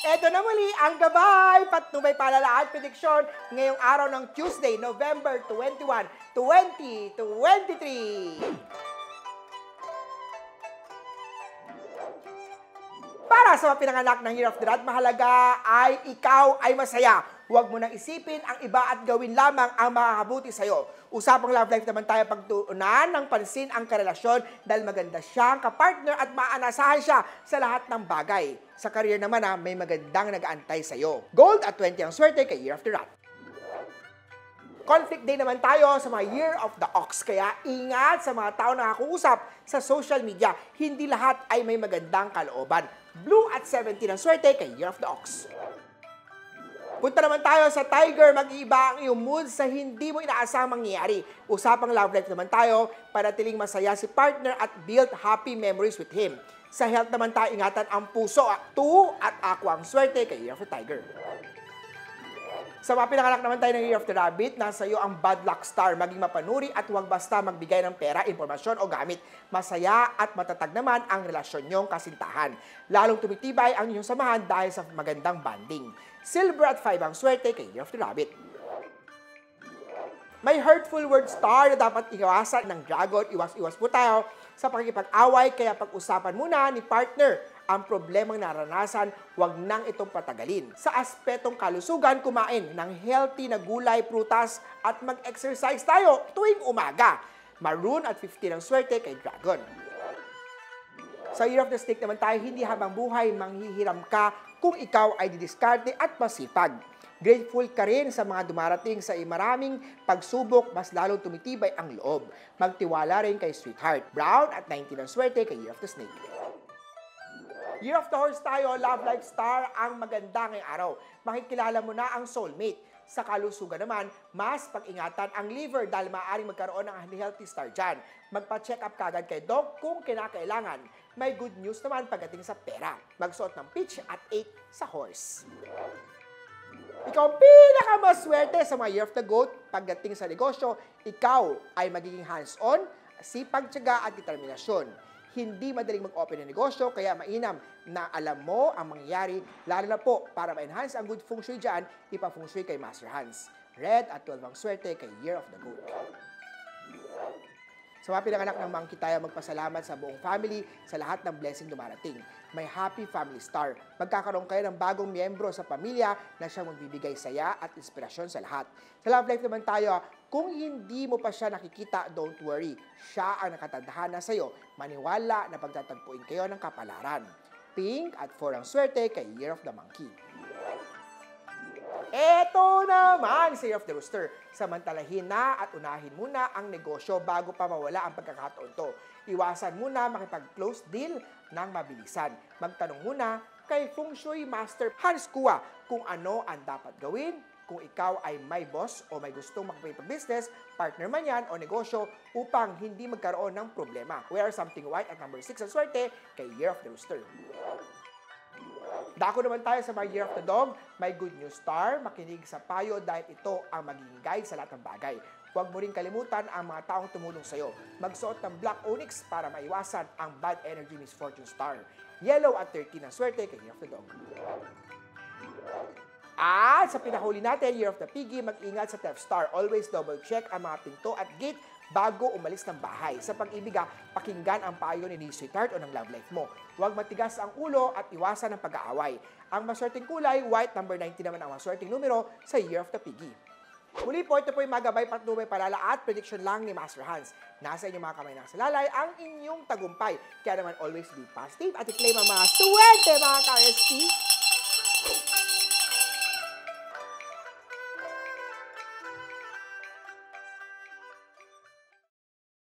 Eto na muli ang gabay, patnubay palalaan, prediksyon ngayong araw ng Tuesday, November 21, 2023. Para sa mga pinanganak ng Year of the Rat, mahalaga ay ikaw ay masaya. Huwag mo nang isipin ang iba at gawin lamang ang makakabuti sa'yo. Usapang love life naman tayo pagtuunan ng pansin ang karelasyon dahil maganda siyang kapartner at maanasahan siya sa lahat ng bagay. Sa career naman may magandang nag-aantay sa'yo. Gold at 20 ang swerte kay Year of the Rat. Conflict day naman tayo sa mga Year of the Ox. Kaya ingat sa mga tao na nakakuusap sa social media. Hindi lahat ay may magandang kalooban. Blue at 17 ang swerte kay Year of the Ox. Punta naman tayo sa Tiger, mag-iiba ang iyong mood sa hindi mo inaasang mangyayari. Usapang love life naman tayo, panatiling masaya si partner at build happy memories with him. Sa health naman tayo, ingatan ang puso, 2 at aqua ang swerte kay Year of the Tiger. Sa mga pinanganak naman tayo ng Year of the Rabbit, nasa iyo ang bad luck star, maging mapanuri at huwag basta magbigay ng pera, impormasyon o gamit. Masaya at matatag naman ang relasyon niyong kasintahan. Lalong tumitibay ang inyong samahan dahil sa magandang bonding. Silver at 5 ang swerte kay Year of the Rabbit. May hurtful word star na dapat iwasan ng dragon. Iwas-iwas po tayo sa pakikipag-away, kaya pag-usapan muna ni partner ang problemang naranasan, huwag nang itong patagalin. Sa aspetong kalusugan, kumain ng healthy na gulay, prutas at mag-exercise tayo tuwing umaga. Maroon at 15 ang swerte kay Dragon. Sa Year of the Snake naman tayo, hindi habang buhay manghihiram ka kung ikaw ay didiskarte at masipag. Grateful ka rin sa mga dumarating sa maraming pagsubok, mas lalong tumitibay ang loob. Magtiwala rin kay Sweetheart. Brown at 19 ang swerte kay Year of the Snake. Year of the Horse tayo, love life star ang maganda ngayong araw. Makikilala mo na ang soulmate. Sa kalusugan naman, mas pag-ingatan ang liver dahil maaaring magkaroon ng unhealthy star dyan. Magpa-check up kagad kay Doc kung kinakailangan. May good news naman pagdating sa pera. Magsuot ng peach at 8 sa horse. Ikaw ang pinakamaswerte sa mga Year of the Goat. Pagdating sa negosyo, ikaw ay magiging hands-on, sipag, tiyaga at determinasyon. Hindi madaling mag-open ng negosyo, kaya mainam na alam mo ang mangyayari, lalo na po para ma-enhance ang good feng shui dyan, ipa-feng shui kay Master Hans. Red at 12 ang swerte kay Year of the Goat. Sa mga pinanganak ng Monkey tayo, magpasalamat sa buong family sa lahat ng blessing dumarating. May happy family star. Magkakaroon kayo ng bagong miyembro sa pamilya na siyang magbibigay saya at inspirasyon sa lahat. Sa love life naman tayo, kung hindi mo pa siya nakikita, don't worry. Siya ang nakatadhana sa iyo. Maniwala na pagtatagpuin kayo ng kapalaran. Pink at 4 ang swerte kay Year of the Monkey. Eto naman si Year of the Rooster. Samantalahin na at unahin muna ang negosyo bago pa mawala ang pagkakataon to. Iwasan muna makipag-close deal ng mabilisan. Magtanong muna kay Feng Shui Master Hans Kua kung ano ang dapat gawin kung ikaw ay may boss o may gustong makipag-business, partner man yan o negosyo upang hindi magkaroon ng problema. Wear something white at number 6 ang swerte kay Year of the Rooster. Dako naman tayo sa mga Year of the Dog. May good news star, makinig sa payo dahil ito ang magiging guide sa lahat ng bagay. Huwag mo rin kalimutan ang mga taong tumulong sa iyo. Magsuot ng Black Onyx para maiwasan ang bad energy misfortune star. Yellow at 13 ang swerte kay Year of the Dog. At sa pinahuli natin, Year of the Piggy, mag-ingat sa theft star. Always double check ang mga pinto at gate bago umalis ng bahay. Sa pag-ibig, pakinggan ang payo ni Sweetheart o ng love life mo. Huwag matigas ang ulo at iwasan ang pag-aaway. Ang maswerteng kulay, white, number 19 naman ang maswerteng numero sa Year of the Piggy. Muli po, ito po yung magabay patnubay palala at prediction lang ni Master Hans. Nasa inyong mga kamay ng salalay ang inyong tagumpay. Kaya naman always be positive at i-claim ang mga swerte mga ka-ST.